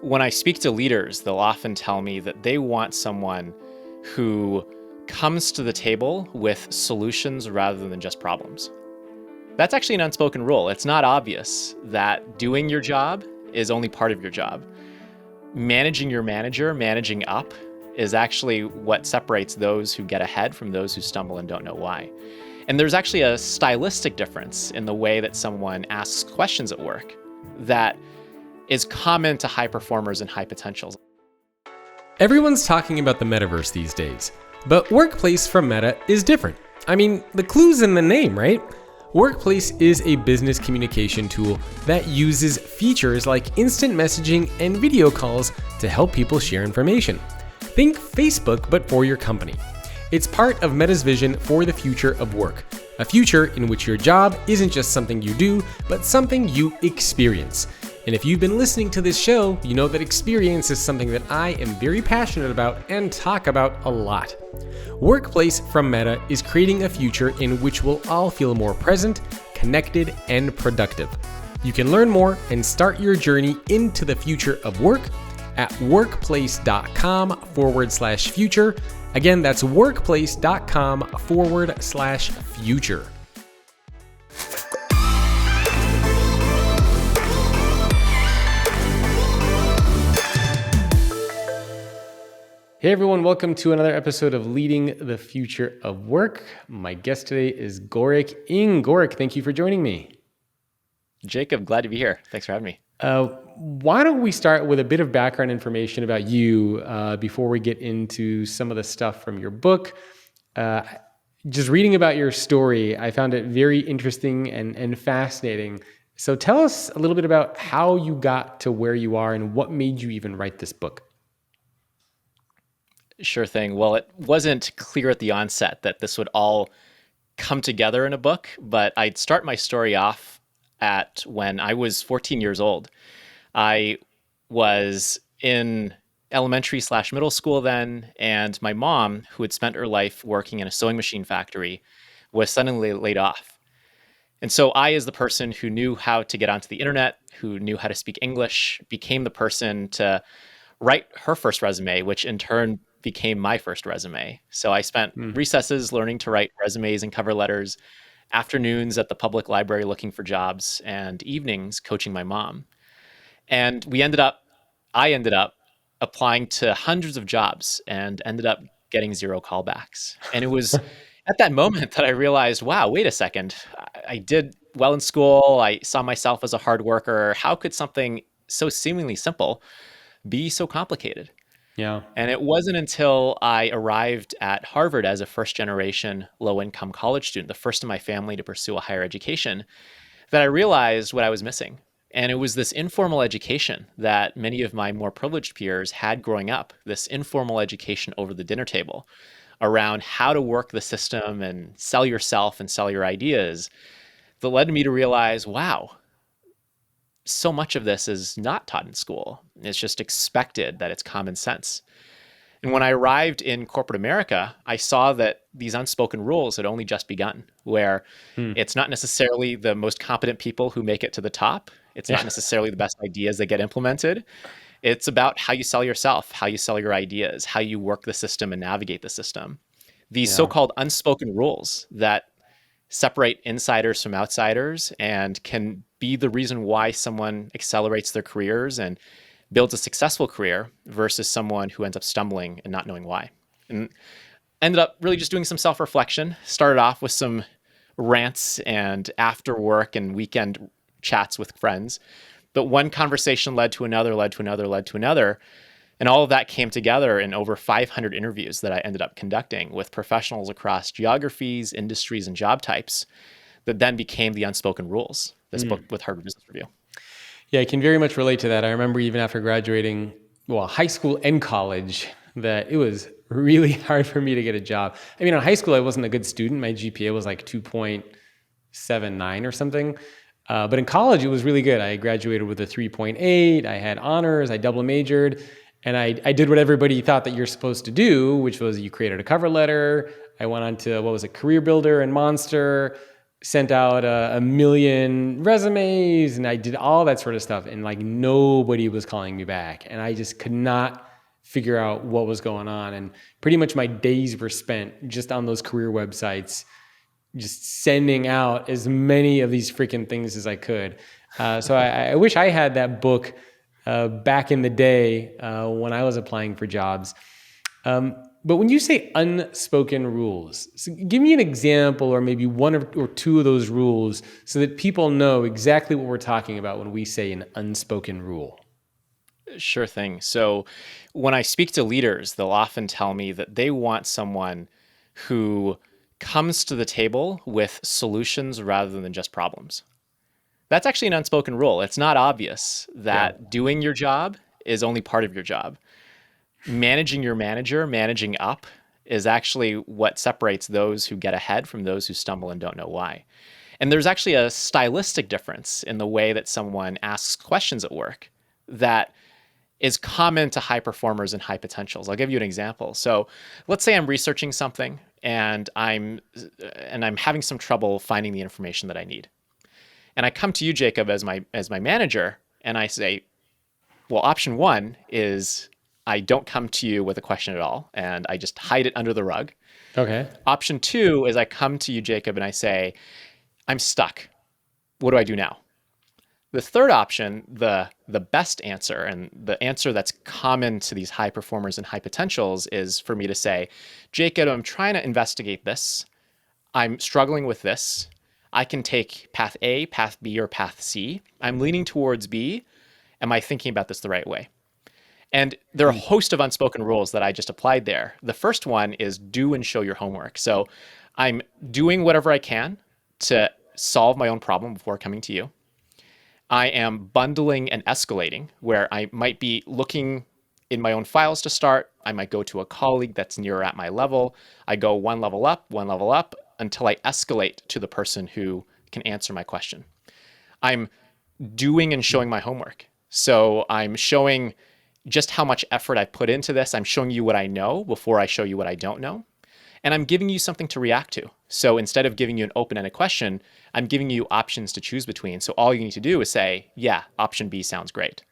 When I speak to leaders, they'll often tell me that they want someone who comes to the table with solutions rather than just problems. That's actually an unspoken rule. It's not obvious that doing your job is only part of your job. Managing your manager, managing up, is actually what separates those who get ahead from those who stumble and don't know why. And there's actually a stylistic difference in the way that someone asks questions at work that is common to high performers and high potentials. Everyone's talking about the metaverse these days, but Workplace from Meta is different. I mean, the clue's in the name, right? Workplace is a business communication tool that uses features like instant messaging and video calls to help people share information. Think Facebook, but for your company. It's part of Meta's vision for the future of work, a future in which your job isn't just something you do, but something you experience. And if you've been listening to this show, you know that experience is something that I am very passionate about and talk about a lot. Workplace from Meta is creating a future in which we'll all feel more present, connected, and productive. You can learn more and start your journey into the future of work at workplace.com/future. Again, that's workplace.com/future. Hey everyone, welcome to another episode of Leading the Future of Work. My guest today is Gorick Ng. Gorick, thank you for joining me. Jacob, glad to be here. Thanks for having me. Why don't we start with a bit of background information about you before we get into some of the stuff from your book. Just reading about your story, I found it very interesting and fascinating. So tell us a little bit about how you got to where you are and what made you even write this book. Sure thing. Well, it wasn't clear at the onset that this would all come together in a book, but I'd start my story off at when I was 14 years old. I was in elementary/middle school then, and my mom, who had spent her life working in a sewing machine factory, was suddenly laid off. And so I, as the person who knew how to get onto the internet, who knew how to speak English, became the person to write her first resume, which in turn became my first resume. So I spent recesses learning to write resumes and cover letters, afternoons at the public library looking for jobs, and evenings coaching my mom. And I ended up applying to hundreds of jobs and ended up getting zero callbacks. And it was at that moment that I realized, wow, wait a second. I did well in school. I saw myself as a hard worker. How could something so seemingly simple be so complicated? Yeah. And it wasn't until I arrived at Harvard as a first-generation low-income college student, the first in my family to pursue a higher education, that I realized what I was missing. And it was this informal education that many of my more privileged peers had growing up, this informal education over the dinner table around how to work the system and sell yourself and sell your ideas, that led me to realize, wow, so much of this is not taught in school. It's just expected, that it's common sense. And when I arrived in corporate America, I saw that these unspoken rules had only just begun, where it's not necessarily the most competent people who make it to the top. It's not necessarily the best ideas that get implemented. It's about how you sell yourself, how you sell your ideas, how you work the system and navigate the system. These so-called unspoken rules that separate insiders from outsiders and can be the reason why someone accelerates their careers and builds a successful career versus someone who ends up stumbling and not knowing why. And ended up really just doing some self-reflection. Started off with some rants and after work and weekend chats with friends. But one conversation led to another, led to another, led to another. And all of that came together in over 500 interviews that I ended up conducting with professionals across geographies, industries, and job types that then became the Unspoken Rules, this book with Harvard Business Review. Yeah, I can very much relate to that. I remember even after graduating, high school and college, that it was really hard for me to get a job. I mean, in high school, I wasn't a good student. My GPA was like 2.79 or something. But in college, it was really good. I graduated with a 3.8. I had honors. I double majored. And I did what everybody thought that you're supposed to do, which was you created a cover letter. I went on to, Career Builder and Monster. sent out a million resumes and I did all that sort of stuff. And like nobody was calling me back. And I just could not figure out what was going on. And pretty much my days were spent just on those career websites, just sending out as many of these freaking things as I could. So I wish I had that book back in the day when I was applying for jobs. But when you say unspoken rules, so give me an example or maybe one or two of those rules so that people know exactly what we're talking about when we say an unspoken rule. Sure thing. So when I speak to leaders, they'll often tell me that they want someone who comes to the table with solutions rather than just problems. That's actually an unspoken rule. It's not obvious Yeah. that doing your job is only part of your job. Managing your manager, managing up, is actually what separates those who get ahead from those who stumble and don't know why. And there's actually a stylistic difference in the way that someone asks questions at work that is common to high performers and high potentials. I'll give you an example. So let's say I'm researching something and I'm having some trouble finding the information that I need. And I come to you, Jacob, as my manager, and I say, well, option one is I don't come to you with a question at all, and I just hide it under the rug. Okay. Option two is I come to you, Jacob, and I say, I'm stuck. What do I do now? The third option, the best answer, and the answer that's common to these high performers and high potentials, is for me to say, Jacob, I'm trying to investigate this. I'm struggling with this. I can take path A, path B, or path C. I'm leaning towards B. Am I thinking about this the right way? And there are a host of unspoken rules that I just applied there. The first one is do and show your homework. So I'm doing whatever I can to solve my own problem before coming to you. I am bundling and escalating, where I might be looking in my own files to start. I might go to a colleague that's near or at my level. I go one level up until I escalate to the person who can answer my question. I'm doing and showing my homework. So I'm showing just how much effort I put into this. I'm showing you what I know before I show you what I don't know. And I'm giving you something to react to. So instead of giving you an open-ended question, I'm giving you options to choose between. So all you need to do is say, yeah, option B sounds great.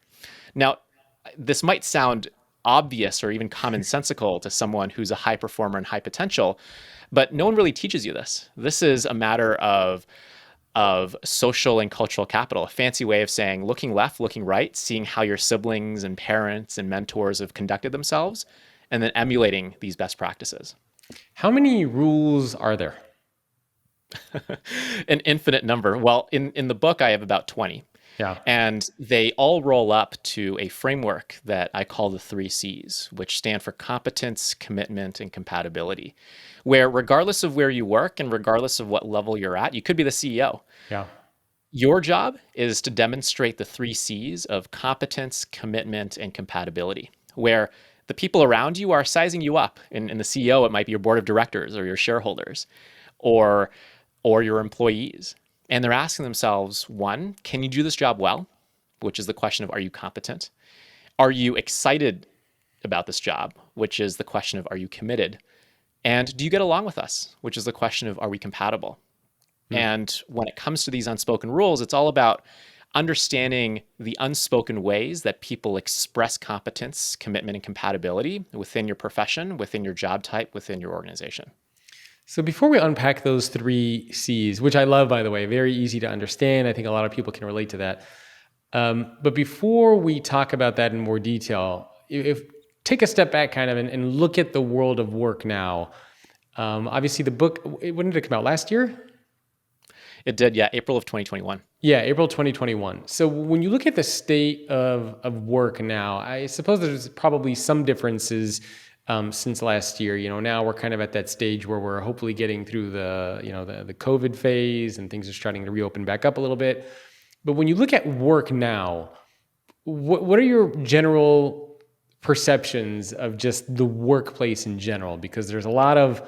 Now, this might sound obvious or even commonsensical to someone who's a high performer and high potential, but no one really teaches you this. This is a matter of social and cultural capital, a fancy way of saying looking left, looking right, seeing how your siblings and parents and mentors have conducted themselves, and then emulating these best practices. How many rules are there? An infinite number. Well, in the book, I have about 20. Yeah. And they all roll up to a framework that I call the three C's, which stand for competence, commitment, and compatibility. Where regardless of where you work and regardless of what level you're at, you could be the CEO. Yeah. Your job is to demonstrate the three C's of competence, commitment, and compatibility, where the people around you are sizing you up. In the CEO, it might be your board of directors or your shareholders or your employees. And they're asking themselves, one, can you do this job well? Which is the question of, are you competent? Are you excited about this job? Which is the question of, are you committed? And do you get along with us? Which is the question of, are we compatible? And when it comes to these unspoken rules, it's all about understanding the unspoken ways that people express competence, commitment, and compatibility within your profession, within your job type, within your organization. So before we unpack those three C's, which I love, by the way, very easy to understand. I think a lot of people can relate to that. But before we talk about that in more detail, if take a step back kind of and look at the world of work now. Obviously the book, when did it come out? Last year? It did, yeah, April of 2021. Yeah, April 2021. So when you look at the state of work now, I suppose there's probably some differences since last year. You know, now we're kind of at that stage where we're hopefully getting through the COVID phase and things are starting to reopen back up a little bit. But when you look at work now, what are your general perceptions of just the workplace in general? Because there's a lot of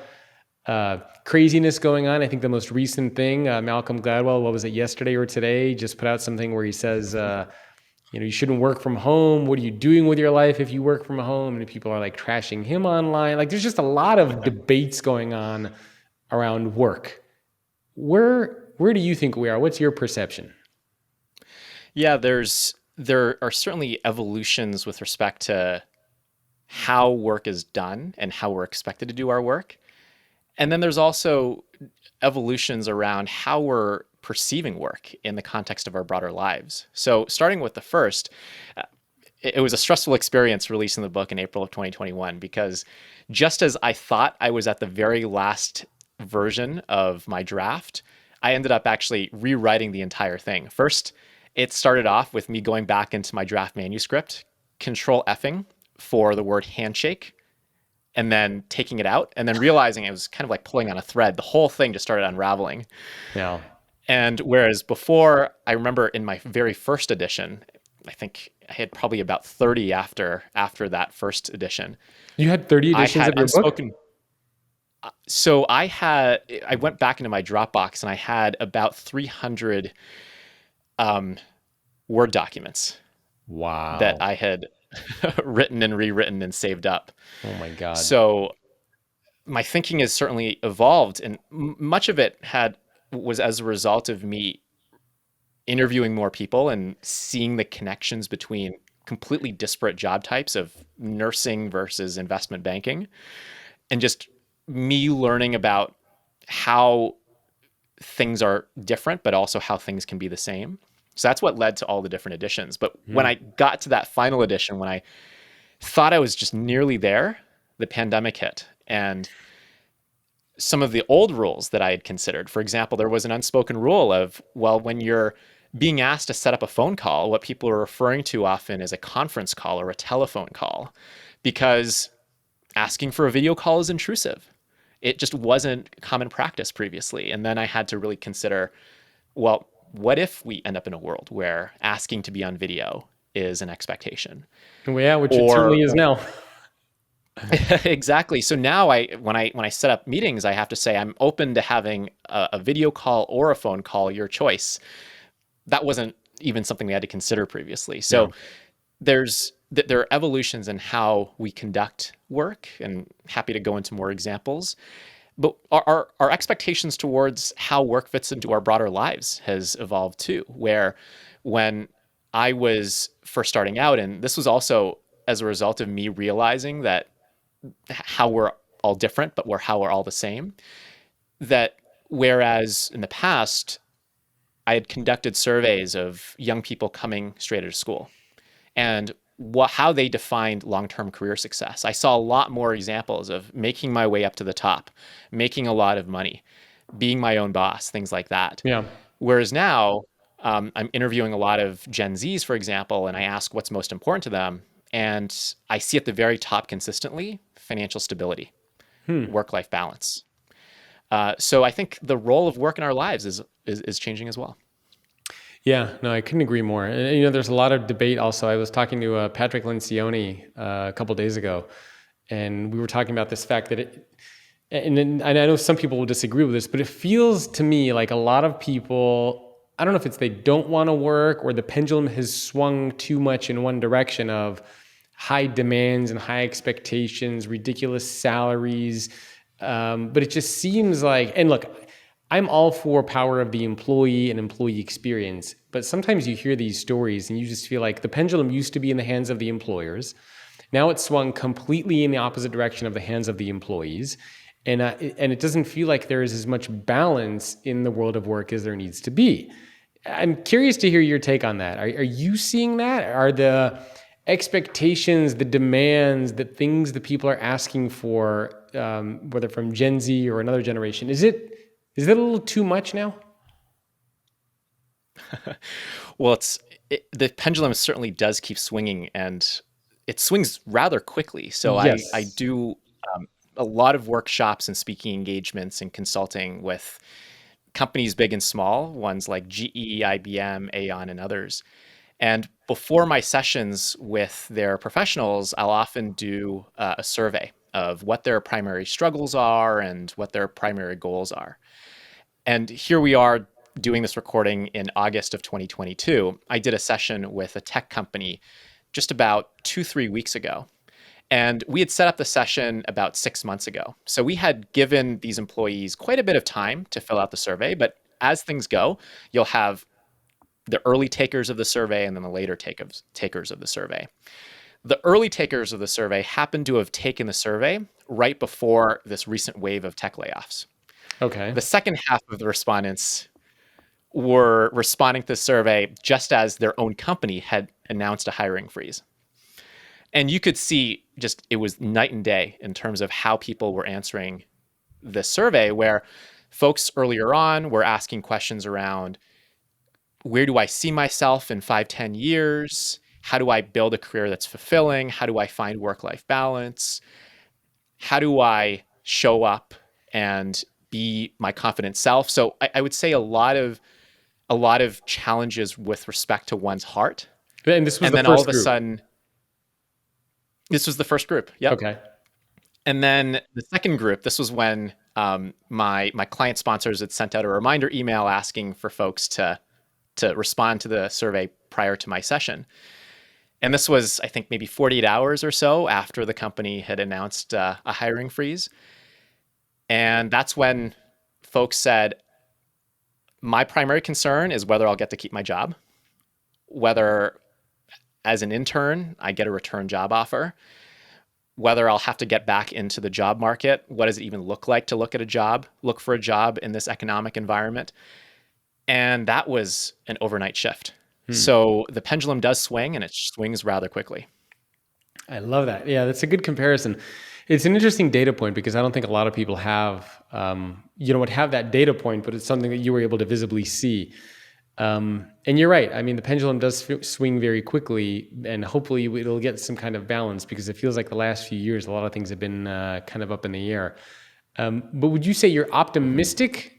craziness going on. I think the most recent thing, Malcolm Gladwell, what was it, yesterday or today, just put out something where he says, you shouldn't work from home. What are you doing with your life if you work from home? And people are like trashing him online. Like there's just a lot of debates going on around work. Where where do you think we are? What's your perception? Yeah, there are certainly evolutions with respect to how work is done and how we're expected to do our work. And then there's also evolutions around how we're perceiving work in the context of our broader lives. So, starting with the first, uh, it was a stressful experience releasing the book in April of 2021 because just as I thought I was at the very last version of my draft, I ended up actually rewriting the entire thing. First, it started off with me going back into my draft manuscript, control Fing for the word handshake, and then taking it out, and then realizing it was kind of like pulling on a thread. The whole thing just started unraveling. Yeah. And whereas before, I remember in my very first edition, I think I had probably about 30 after that first edition. You had 30 I editions had of your book? unspoken. I went back into my Dropbox and I had about 300 um, Word documents that Wow. I had written and rewritten and saved up. Oh my God. So my thinking has certainly evolved, and much of it had was as a result of me interviewing more people and seeing the connections between completely disparate job types of nursing versus investment banking, and just me learning about how things are different, but also how things can be the same. So that's what led to all the different editions. But when Hmm. I got to that final edition, when I thought I was just nearly there, the pandemic hit. And some of the old rules that I had considered, for example, there was an unspoken rule of, well, when you're being asked to set up a phone call, what people are referring to often is a conference call or a telephone call, because asking for a video call is intrusive. It just wasn't common practice previously. And then I had to really consider, well, what if we end up in a world where asking to be on video is an expectation? Well, yeah, which it certainly Or is now. exactly. So now when I set up meetings, I have to say I'm open to having a video call or a phone call, your choice. That wasn't even something we had to consider previously. Yeah. So there are evolutions in how we conduct work, and happy to go into more examples. But our expectations towards how work fits into our broader lives has evolved too. Where when I was first starting out, and this was also as a result of me realizing that how we're all different, but how we're all the same. That whereas in the past, I had conducted surveys of young people coming straight out of school and how they defined long-term career success. I saw a lot more examples of making my way up to the top, making a lot of money, being my own boss, things like that. Yeah. Whereas now, I'm interviewing a lot of Gen Zs, for example, and I ask what's most important to them. And I see at the very top consistently financial stability, Hmm. work-life balance. So I think the role of work in our lives is changing as well. Yeah, no, I couldn't agree more. And, there's a lot of debate also. I was talking to Patrick Lencioni a couple days ago, and we were talking about this fact that and I know some people will disagree with this, but it feels to me like a lot of people, I don't know if it's they don't want to work or the pendulum has swung too much in one direction of high demands and high expectations, ridiculous salaries. But it just seems like, and look, I'm all for power of the employee and employee experience, but sometimes you hear these stories and you just feel like the pendulum used to be in the hands of the employers. Now it's swung completely in the opposite direction of the hands of the employees. And it doesn't feel like there is as much balance in the world of work as there needs to be. I'm curious to hear your take on that. Are you seeing that? Are the expectations, the demands, the things that people are asking for, whether from Gen Z or another generation, is it a little too much now? Well, the pendulum certainly does keep swinging, and it swings rather quickly. So I Yes. do a lot of workshops and speaking engagements and consulting with companies big and small, ones like GE, IBM, Aon, and others. And before my sessions with their professionals, I'll often do a survey of what their primary struggles are and what their primary goals are. And here we are doing this recording in August of 2022. I did a session with a tech company just about 2, 3 weeks ago. And we had set up the session about 6 months ago. So we had given these employees quite a bit of time to fill out the survey, but as things go, you'll have the early takers of the survey and then the later takers of the survey. The early takers of the survey happen to have taken the survey right before this recent wave of tech layoffs. Okay. The second half of the respondents were responding to the survey just as their own company had announced a hiring freeze. And you could see just it was night and day in terms of how people were answering this survey, where folks earlier on were asking questions around, where do I see myself in 5, 10 years? How do I build a career that's fulfilling? How do I find work-life balance? How do I show up and be my confident self? So I would say a lot of challenges with respect to one's heart. And this was And the then all first of a group. sudden, this was the first group. Yep. Okay. And then the second group, this was when my client sponsors had sent out a reminder email asking for folks to respond to the survey prior to my session. And this was, I think, maybe 48 hours or so after the company had announced a hiring freeze. And that's when folks said, my primary concern is whether I'll get to keep my job, whether as an intern I get a return job offer, whether I'll have to get back into the job market. What does it even look like to look for a job in this economic environment? And that was an overnight shift. So the pendulum does swing, and it swings rather quickly. I love that. Yeah, that's a good comparison. It's an interesting data point because I don't think a lot of people have, would have that data point, but it's something that you were able to visibly see. And you're right. I mean, the pendulum does swing very quickly, and hopefully it'll get some kind of balance because it feels like the last few years, a lot of things have been kind of up in the air. But would you say you're optimistic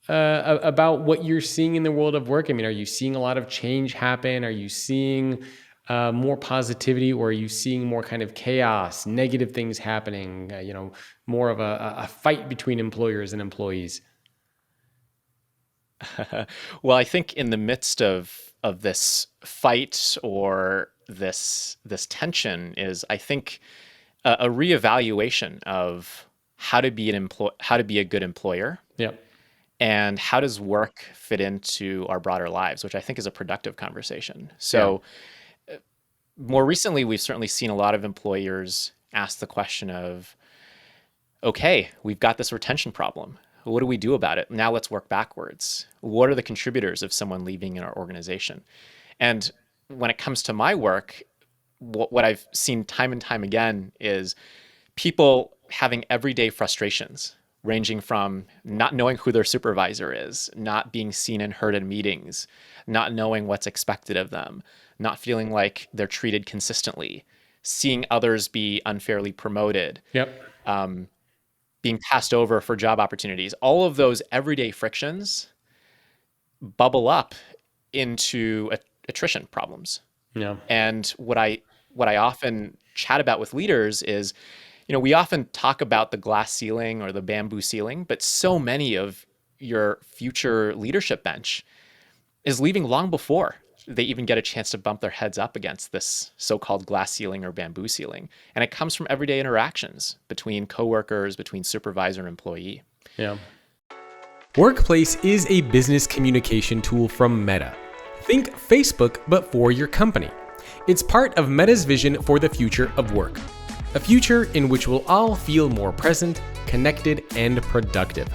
about what you're seeing in the world of work? I mean, are you seeing a lot of change happen? Are you seeing more positivity, or are you seeing more kind of chaos, negative things happening, more of a fight between employers and employees? Well, I think in the midst of this fight or this tension is, I think, a reevaluation of how to be a good employer. Yeah. And how does work fit into our broader lives, which I think is a productive conversation. So more recently, we've certainly seen a lot of employers ask the question of, okay, we've got this retention problem. What do we do about it? Now let's work backwards. What are the contributors of someone leaving in our organization? And when it comes to my work, what I've seen time and time again is people having everyday frustrations, ranging from not knowing who their supervisor is, not being seen and heard in meetings, not knowing what's expected of them, not feeling like they're treated consistently, seeing others be unfairly promoted, Yep. being passed over for job opportunities. All of those everyday frictions bubble up into attrition problems. Yeah. And what I often chat about with leaders is, we often talk about the glass ceiling or the bamboo ceiling, but so many of your future leadership bench is leaving long before they even get a chance to bump their heads up against this so-called glass ceiling or bamboo ceiling. And it comes from everyday interactions between coworkers, between supervisor and employee. Yeah. Workplace is a business communication tool from Meta. Think Facebook, but for your company. It's part of Meta's vision for the future of work. A future in which we'll all feel more present, connected, and productive.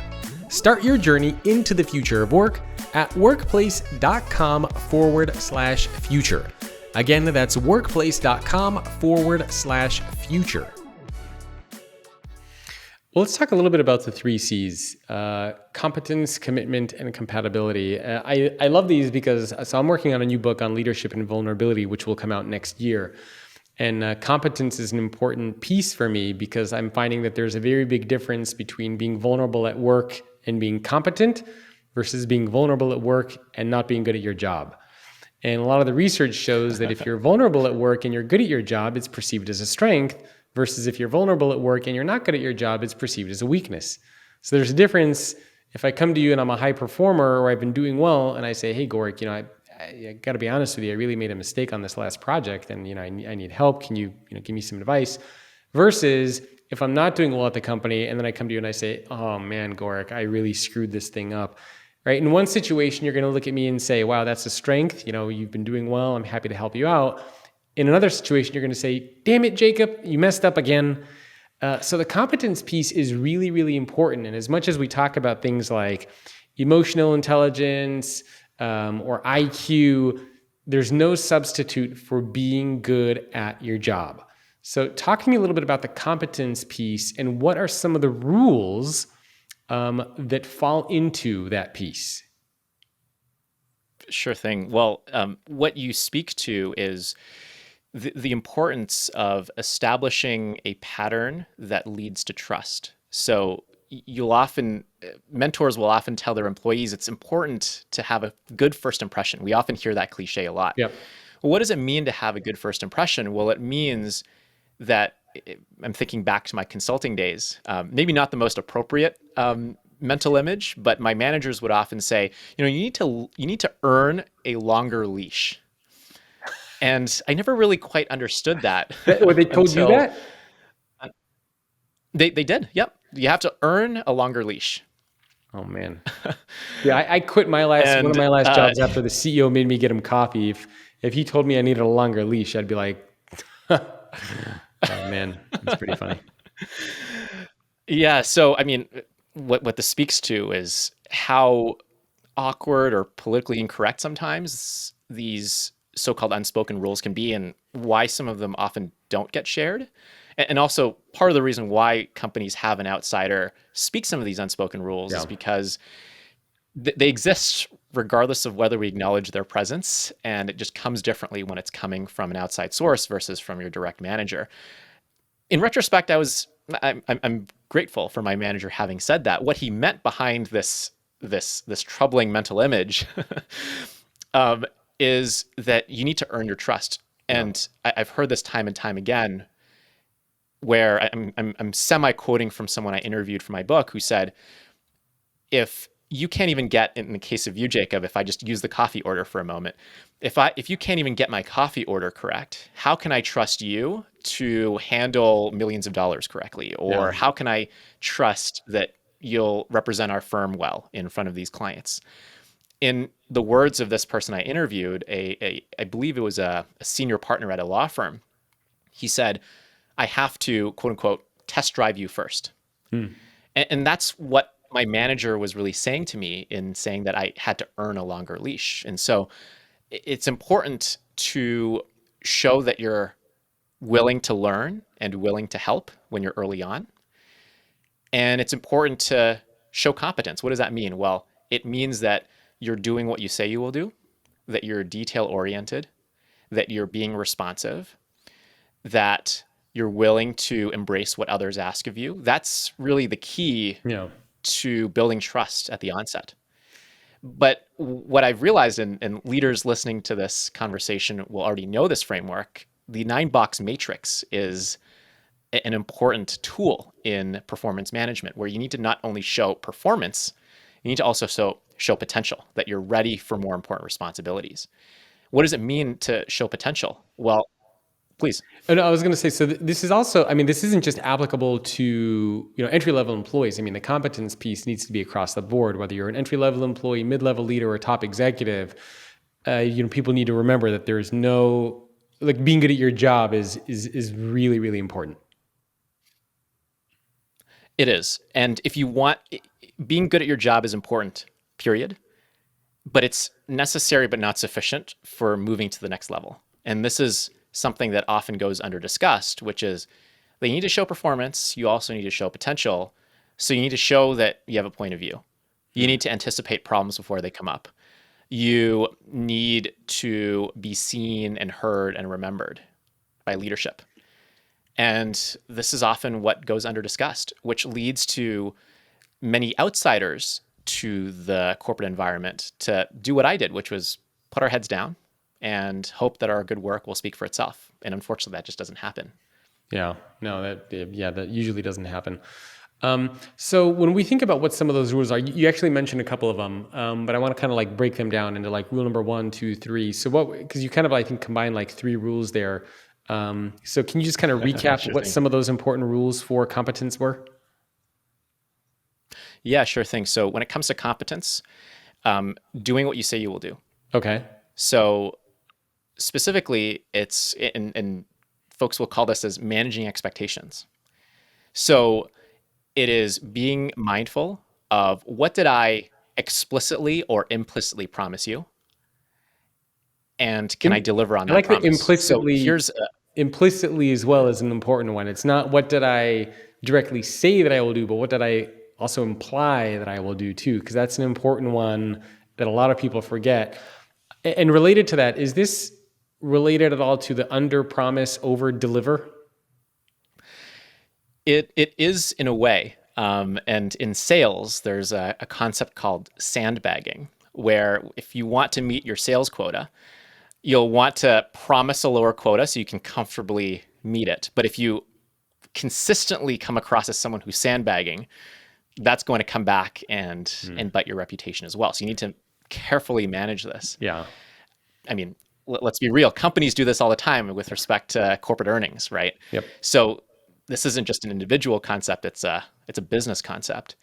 Start your journey into the future of work at workplace.com/future. Again, that's workplace.com/future. Well, let's talk a little bit about the 3 C's, competence, commitment, and compatibility. I love these because I'm working on a new book on leadership and vulnerability, which will come out next year. And competence is an important piece for me because I'm finding that there's a very big difference between being vulnerable at work and being competent versus being vulnerable at work and not being good at your job. And a lot of the research shows that if you're vulnerable at work and you're good at your job, it's perceived as a strength, versus if you're vulnerable at work and you're not good at your job, it's perceived as a weakness. So there's a difference. If I come to you and I'm a high performer or I've been doing well and I say, hey, Gorick, I got to be honest with you, I really made a mistake on this last project and I need help. Can you give me some advice? Versus if I'm not doing well at the company and then I come to you and I say, oh man, Gorick, I really screwed this thing up. right? In one situation, you're going to look at me and say, wow, that's a strength. You've been doing well. I'm happy to help you out. In another situation, you're going to say, damn it, Jacob, you messed up again. So the competence piece is really, really important. And as much as we talk about things like emotional intelligence or IQ, there's no substitute for being good at your job. So talk to me a little bit about the competence piece and what are some of the rules that fall into that piece. Sure thing. Well, what you speak to is the importance of establishing a pattern that leads to trust. So you'll often, mentors will often tell their employees it's important to have a good first impression. We often hear that cliche a lot. Yep. Well, what does it mean to have a good first impression? Well, it means that I'm thinking back to my consulting days, maybe not the most appropriate mental image, but my managers would often say, you need to earn a longer leash. And I never really quite understood that Or they told you until that? they did. Yep. You have to earn a longer leash. Oh man. Yeah, I quit one of And my last jobs after the CEO made me get him coffee. If he told me I needed a longer leash, I'd be like, oh man, that's pretty funny. yeah, so I mean, what this speaks to is how awkward or politically incorrect sometimes these so-called unspoken rules can be, and why some of them often don't get shared. And also, part of the reason why companies have an outsider speak some of these unspoken rules is Yeah. because they exist regardless of whether we acknowledge their presence, and it just comes differently when it's coming from an outside source versus from your direct manager. In retrospect, I'm grateful for my manager having said that. What he meant behind this troubling mental image is that you need to earn your trust. Yeah. And I've heard this time and time again, where I'm semi quoting from someone I interviewed for my book, who said, if you can't even get, in the case of you, Jacob, if I just use the coffee order for a moment, if you can't even get my coffee order correct, how can I trust you to handle millions of dollars correctly? Or Yeah. how can I trust that you'll represent our firm well in front of these clients? In the words of this person I interviewed, I believe it was a senior partner at a law firm, he said, I have to, quote unquote, test drive you first. And that's what my manager was really saying to me, in saying that I had to earn a longer leash. And so it's important to show that you're willing to learn and willing to help when you're early on. And it's important to show competence. What does that mean? Well, it means that you're doing what you say you will do, that you're detail oriented, that you're being responsive, that you're willing to embrace what others ask of you. That's really the key Yeah. to building trust at the onset. But what I've realized, and leaders listening to this conversation will already know this framework, the 9-box matrix is an important tool in performance management, where you need to not only show performance, you need to also show potential, that you're ready for more important responsibilities. What does it mean to show potential? Well, please. And I was going to say, so this is also, I mean, this isn't just applicable to, entry-level employees. I mean, the competence piece needs to be across the board, whether you're an entry-level employee, mid-level leader, or a top executive. People need to remember that there's no, like, being good at your job is really, really important. It is. And if you want, being good at your job is important, period. But it's necessary but not sufficient for moving to the next level. And this is something that often goes under discussed, which is they need to show performance. You also need to show potential. So you need to show that you have a point of view. You need to anticipate problems before they come up. You need to be seen and heard and remembered by leadership. And this is often what goes under discussed, which leads to many outsiders to the corporate environment to do what I did, which was put our heads down and hope that our good work will speak for itself. And unfortunately, that just doesn't happen. Yeah, no, that usually doesn't happen. So when we think about what some of those rules are, you actually mentioned a couple of them, but I want to kind of like break them down into like rule number 1, 2, 3. So because you kind of, I think, combine like 3 rules there. So can you just kind of recap Sure what thing. some of those important rules for competence were? Yeah, sure thing. So when it comes to competence, Doing what you say you will do. Okay. So specifically, and folks will call this as managing expectations. So it is being mindful of what did I explicitly or implicitly promise you, and can I deliver on I that like that promise? So implicitly. Implicitly as well as an important one. It's not what did I directly say that I will do, but what did I also imply that I will do too? Because that's an important one that a lot of people forget. And related to that, is this related at all to the under promise, over deliver? it is in a way. And in sales, there's a concept called sandbagging, where if you want to meet your sales quota, you'll want to promise a lower quota so you can comfortably meet it. But if you consistently come across as someone who's sandbagging, that's going to come back and bite your reputation as well. So you need to carefully manage this. Yeah. I mean, let's be real. Companies do this all the time with respect to corporate earnings, right? Yep. So this isn't just an individual concept; it's a business concept.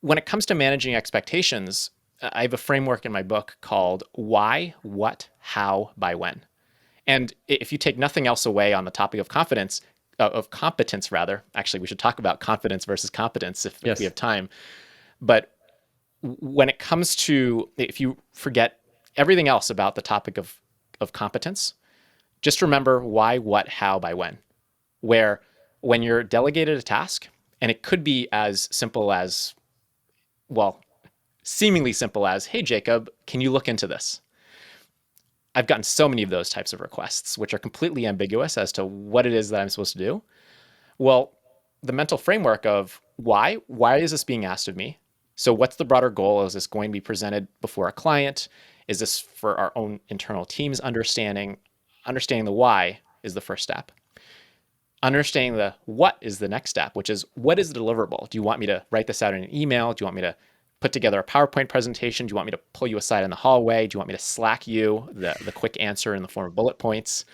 When it comes to managing expectations, I have a framework in my book called Why, What, How, by When. And if you take nothing else away on the topic of confidence, of competence rather, actually, we should talk about confidence versus competence if we Yes. have time. But when it comes to, if you forget everything else about the topic of competence, just remember why, what, how, by when. Where when you're delegated a task, and it could be as simple as, well, seemingly simple as, hey, Jacob, can you look into this? I've gotten so many of those types of requests, which are completely ambiguous as to what it is that I'm supposed to do. Well, the mental framework of why is this being asked of me? So what's the broader goal? Is this going to be presented before a client? Is this for our own internal team's understanding? Understanding the why is the first step. Understanding the what is the next step, which is what is the deliverable? Do you want me to write this out in an email? Do you want me to put together a PowerPoint presentation? Do you want me to pull you aside in the hallway? Do you want me to Slack you the quick answer in the form of bullet points?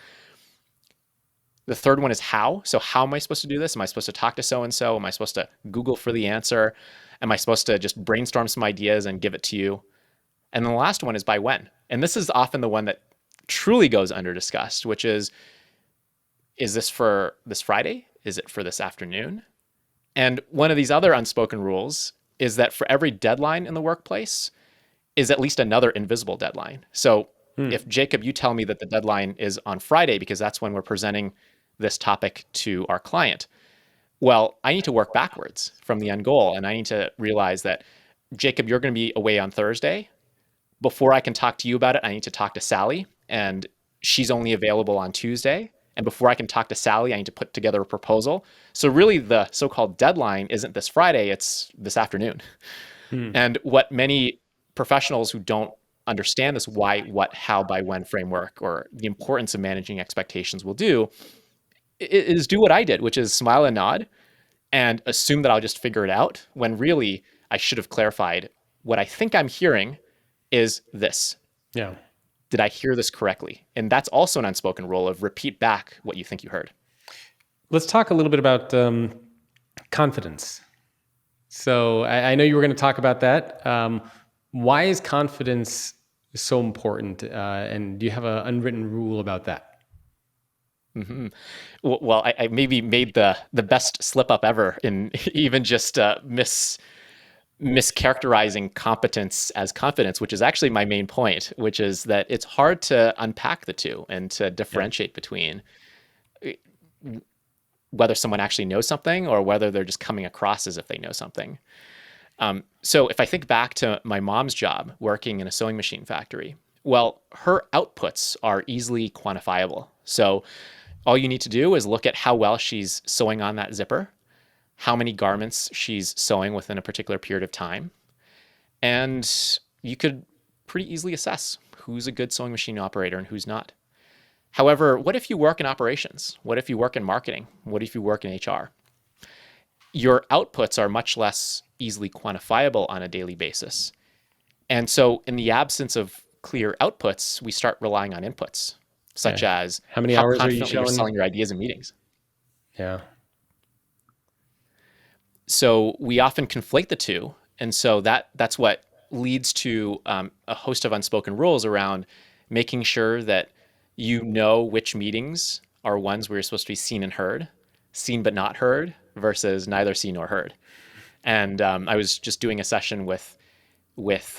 The third one is how. So how am I supposed to do this? Am I supposed to talk to so-and-so? Am I supposed to Google for the answer? Am I supposed to just brainstorm some ideas and give it to you? And then the last one is by when. And this is often the one that truly goes under discussed, which is this for this Friday? Is it for this afternoon? And one of these other unspoken rules is that for every deadline in the workplace is at least another invisible deadline. So if Jacob, you tell me that the deadline is on Friday because that's when we're presenting this topic to our client, well, I need to work backwards from the end goal. And I need to realize that, Jacob, you're going to be away on Thursday. Before I can talk to you about it, I need to talk to Sally, and she's only available on Tuesday. And before I can talk to Sally, I need to put together a proposal. So really the so-called deadline isn't this Friday, it's this afternoon. And what many professionals who don't understand this why, what, how, by when framework, or the importance of managing expectations, will do is do what I did, which is smile and nod and assume that I'll just figure it out, when really I should have clarified what I think I'm hearing is this. Yeah. Did I hear this correctly? And that's also an unspoken rule of repeat back what you think you heard. Let's talk a little bit about confidence. So I know you were going to talk about that. Why is confidence so important? And do you have an unwritten rule about that? Mm-hmm. Well, I maybe made the best slip up ever in even just mischaracterizing competence as confidence, which is actually my main point, which is that it's hard to unpack the two and to differentiate between whether someone actually knows something or whether they're just coming across as if they know something. So if I think back to my mom's job working in a sewing machine factory, well, her outputs are easily quantifiable. So all you need to do is look at how well she's sewing on that zipper, how many garments she's sewing within a particular period of time, and you could pretty easily assess who's a good sewing machine operator and who's not. However, what if you work in operations? What if you work in marketing? What if you work in HR? Your outputs are much less easily quantifiable on a daily basis. And so in the absence of clear outputs, we start relying on inputs, such as How many how hours are you confidently you're showing? selling your ideas in meetings. Yeah. So we often conflate the two. And so that's what leads to a host of unspoken rules around making sure that you know which meetings are ones where you're supposed to be seen and heard, seen but not heard, versus neither seen nor heard. And I was just doing a session with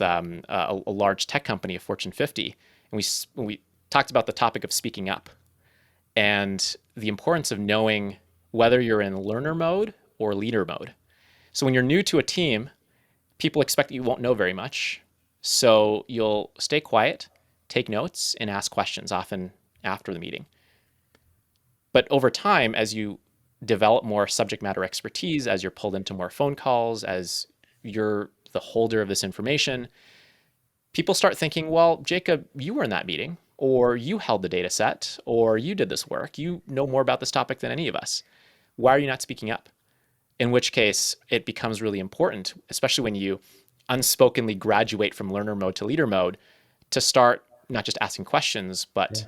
a large tech company, a Fortune 50, and we talked about the topic of speaking up and the importance of knowing whether you're in learner mode or leader mode. So when you're new to a team, people expect that you won't know very much. So you'll stay quiet, take notes, and ask questions, often after the meeting. But over time, as you develop more subject matter expertise, as you're pulled into more phone calls, as you're the holder of this information, people start thinking, well, Jacob, you were in that meeting, or you held the data set, or you did this work. You know more about this topic than any of us. Why are you not speaking up? In which case, it becomes really important, especially when you unspokenly graduate from learner mode to leader mode, to start not just asking questions, but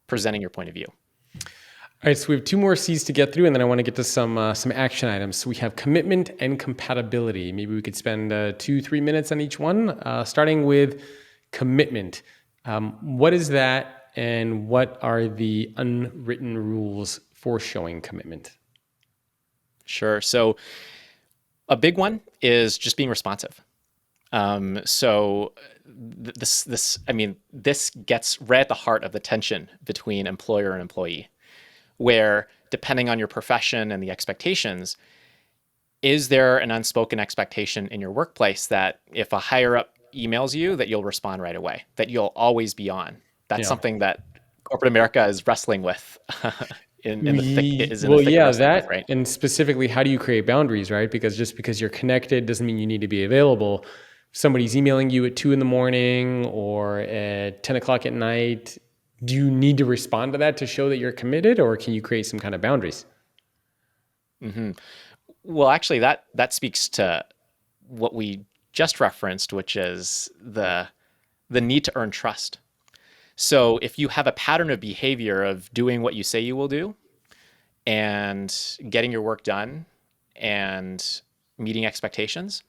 presenting your point of view. All right, so we have two more C's to get through, and then I want to get to some action items. So we have commitment and compatibility. Maybe we could spend 2-3 minutes on each one, starting with commitment. What is that, and what are the unwritten rules for showing commitment? Sure. So a big one is just being responsive. So this gets right at the heart of the tension between employer and employee, where depending on your profession and the expectations, is there an unspoken expectation in your workplace that if a higher up emails you, that you'll respond right away, that you'll always be on? That's something that corporate America is wrestling with. In the thick of wrestling with, right? And specifically, how do you create boundaries, right? Because just because you're connected doesn't mean you need to be available. If somebody's emailing you at 2 a.m. or at 10 o'clock at night, do you need to respond to that to show that you're committed, or can you create some kind of boundaries? Mm-hmm. Well, actually, that speaks to what we just referenced, which is the need to earn trust. So if you have a pattern of behavior of doing what you say you will do and getting your work done and meeting expectations,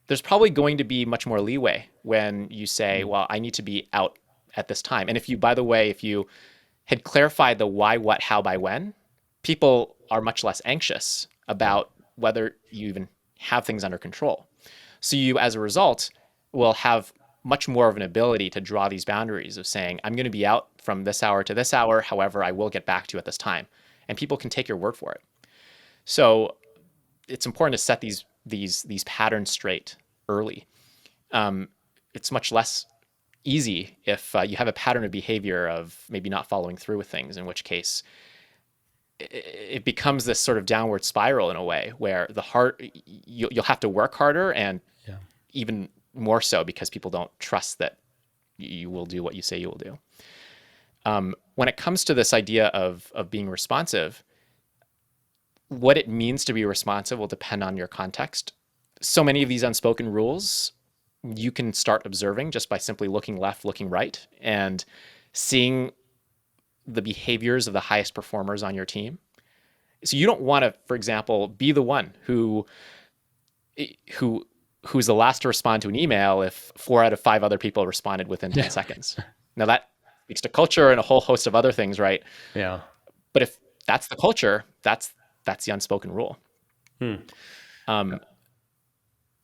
there's probably going to be much more leeway when you say, well, I need to be out at this time. And if you, by the way, if you had clarified the why, what, how, by when, people are much less anxious about whether you even have things under control. So you, as a result, will have much more of an ability to draw these boundaries of saying, I'm going to be out from this hour to this hour. However, I will get back to you at this time. And people can take your word for it. So it's important to set these patterns straight early. It's much less easy if you have a pattern of behavior of maybe not following through with things, in which case it becomes this sort of downward spiral in a way where you'll have to work harder, and even more so because people don't trust that you will do what you say you will do. When it comes to this idea of being responsive, what it means to be responsive will depend on your context. So many of these unspoken rules you can start observing just by simply looking left, looking right, and seeing the behaviors of the highest performers on your team. So you don't want to, for example, be the one who's the last to respond to an email if 4 out of 5 other people responded within 10 seconds. Now that speaks to culture and a whole host of other things, right? Yeah. But if that's the culture, that's the unspoken rule.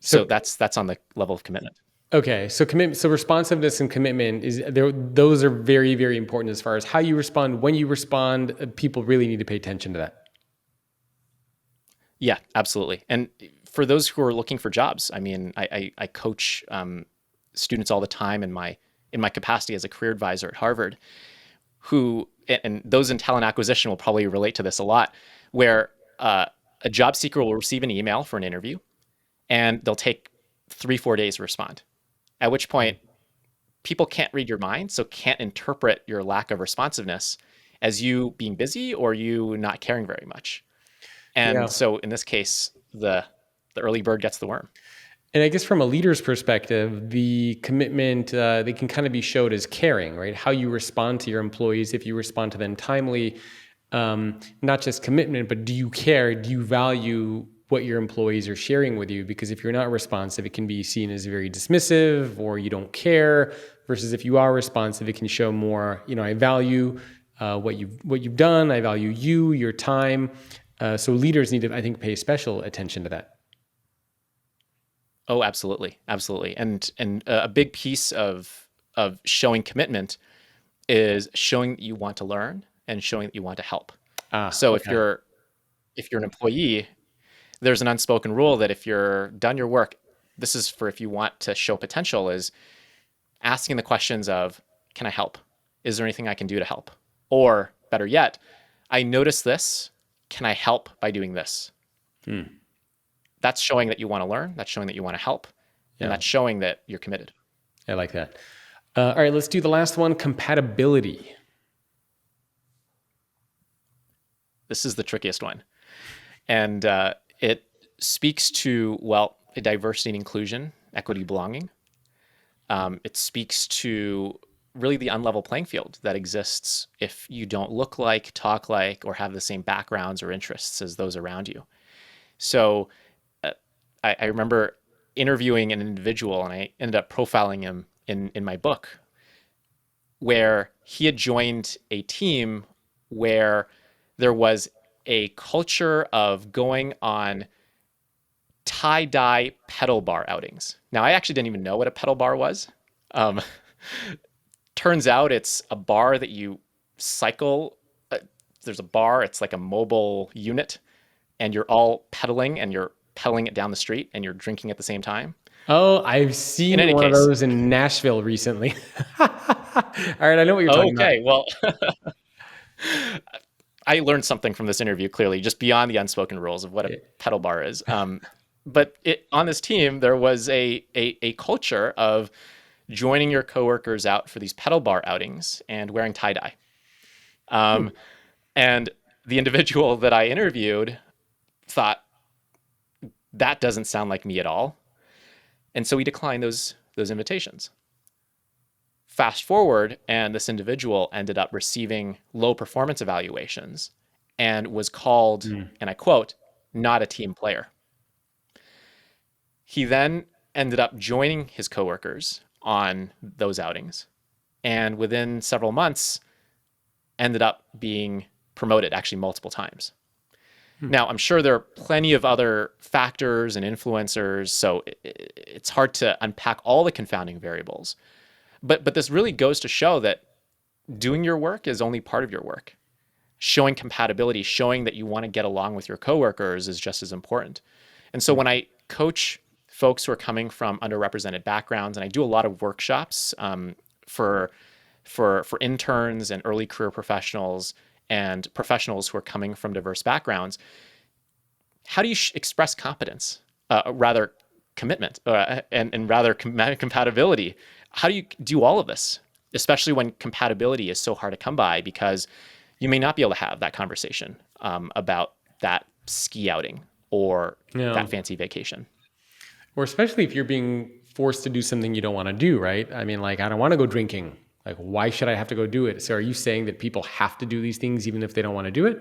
So that's on the level of commitment. Okay, so responsiveness and commitment those are very, very important as far as how you respond, when you respond. People really need to pay attention to that. Yeah, absolutely. And for those who are looking for jobs, I mean, I coach students all the time in my capacity as a career advisor at Harvard, and those in talent acquisition will probably relate to this a lot, where a job seeker will receive an email for an interview, and they'll take 3-4 days to respond. At which point, people can't read your mind, so can't interpret your lack of responsiveness as you being busy or you not caring very much. And so in this case, the early bird gets the worm. And I guess from a leader's perspective, the commitment, they can kind of be showed as caring, right? How you respond to your employees, if you respond to them timely, not just commitment, but do you care? Do you value what your employees are sharing with you, because if you're not responsive, it can be seen as very dismissive or you don't care, versus if you are responsive, it can show more, I value what you've done, I value you, your time. So leaders need to, I think, pay special attention to that. Oh, absolutely, absolutely. And a big piece of showing commitment is showing that you want to learn and showing that you want to help. Ah, So okay. if you're an employee, there's an unspoken rule that if you're done your work, this is for if you want to show potential, is asking the questions of, can I help? Is there anything I can do to help? Or better yet, I notice this. Can I help by doing this? Hmm. That's showing that you want to learn. That's showing that you want to help. And Yeah, that's showing that you're committed. I like that. All right, let's do the last one, compatibility. This is the trickiest one. And it speaks to, well, diversity and inclusion, equity, belonging. It speaks to really the unlevel playing field that exists if you don't look like, talk like, or have the same backgrounds or interests as those around you. So uh, I remember interviewing an individual, and I ended up profiling him in my book, where he had joined a team where there was a culture of going on tie-dye pedal bar outings. Now, I actually didn't even know what a pedal bar was. Um, Turns out it's a bar that you cycle. There's a bar, it's like a mobile unit, and you're all pedaling and you're pedaling it down the street and you're drinking at the same time. Oh, I've In seen any one of case, those in Nashville recently. All right, I know what you're talking about. okay, well, I learned something from this interview clearly, just beyond the unspoken rules of what a pedal bar is. But on this team, there was a culture of joining your coworkers out for these pedal bar outings and wearing tie dye. Um, and the individual that I interviewed thought that doesn't sound like me at all, and so he declined those invitations. Fast forward, and this individual ended up receiving low performance evaluations and was called, Hmm. and I quote, not a team player. He then ended up joining his coworkers on those outings, and within several months ended up being promoted actually multiple times. Now, I'm sure there are plenty of other factors and influencers, so it's hard to unpack all the confounding variables. But this really goes to show that doing your work is only part of your work. Showing compatibility, showing that you want to get along with your coworkers is just as important. And so when I coach folks who are coming from underrepresented backgrounds, and I do a lot of workshops for interns and early career professionals and professionals who are coming from diverse backgrounds, how do you express competence, rather commitment, and rather compatibility? How do you do all of this, especially when compatibility is so hard to come by because you may not be able to have that conversation about that ski outing or Yeah. that fancy vacation? Or especially if you're being forced to do something you don't want to do, right? I mean, like, I don't want to go drinking. Like, why should I have to go do it? So are you saying that people have to do these things even if they don't want to do it?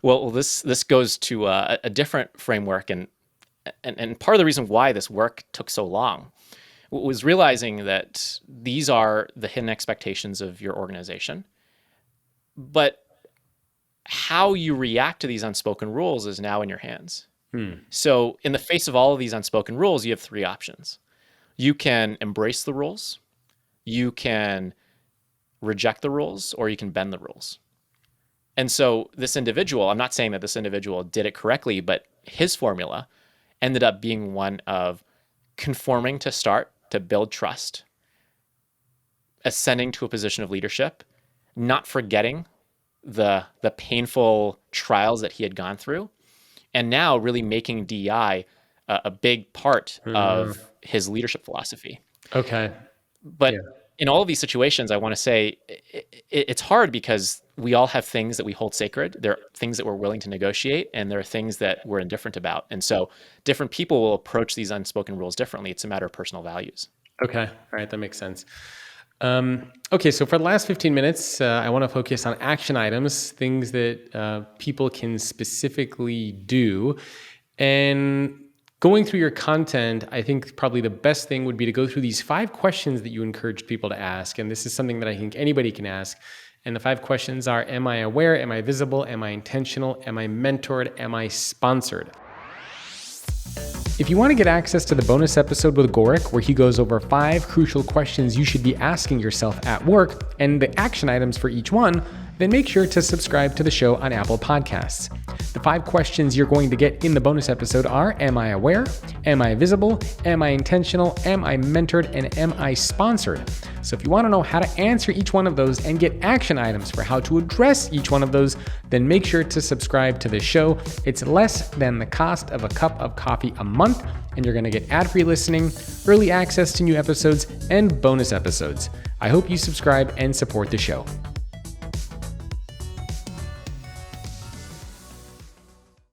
Well, this goes to a different framework, and part of the reason why this work took so long was realizing that these are the hidden expectations of your organization, but how you react to these unspoken rules is now in your hands. Hmm. So, in the face of all of these unspoken rules, you have three options. You can embrace the rules, you can reject the rules, or you can bend the rules. And so, this individual, I'm not saying that this individual did it correctly, but his formula ended up being one of conforming to start to build trust, ascending to a position of leadership, not forgetting the painful trials that he had gone through, and now really making DEI a big part of his leadership philosophy. Okay. But Yeah. in all of these situations, I want to say it's hard because we all have things that we hold sacred. There are things that we're willing to negotiate, and there are things that we're indifferent about. And so different people will approach these unspoken rules differently. It's a matter of personal values. Okay. All right. That makes sense. Okay, so for the last 15 minutes, I want to focus on action items, things that people can specifically do. And going through your content, I think probably the best thing would be to go through these 5 questions that you encourage people to ask. And this is something that I think anybody can ask. And the 5 questions are, am I aware? Am I visible? Am I intentional? Am I mentored? Am I sponsored? If you want to get access to the bonus episode with Gorick, where he goes over 5 crucial questions you should be asking yourself at work and the action items for each one, then make sure to subscribe to the show on Apple Podcasts. The 5 questions you're going to get in the bonus episode are, am I aware? Am I visible? Am I intentional? Am I mentored? And am I sponsored? So if you want to know how to answer each one of those and get action items for how to address each one of those, then make sure to subscribe to the show. It's less than the cost of a cup of coffee a month, and you're going to get ad-free listening, early access to new episodes, and bonus episodes. I hope you subscribe and support the show.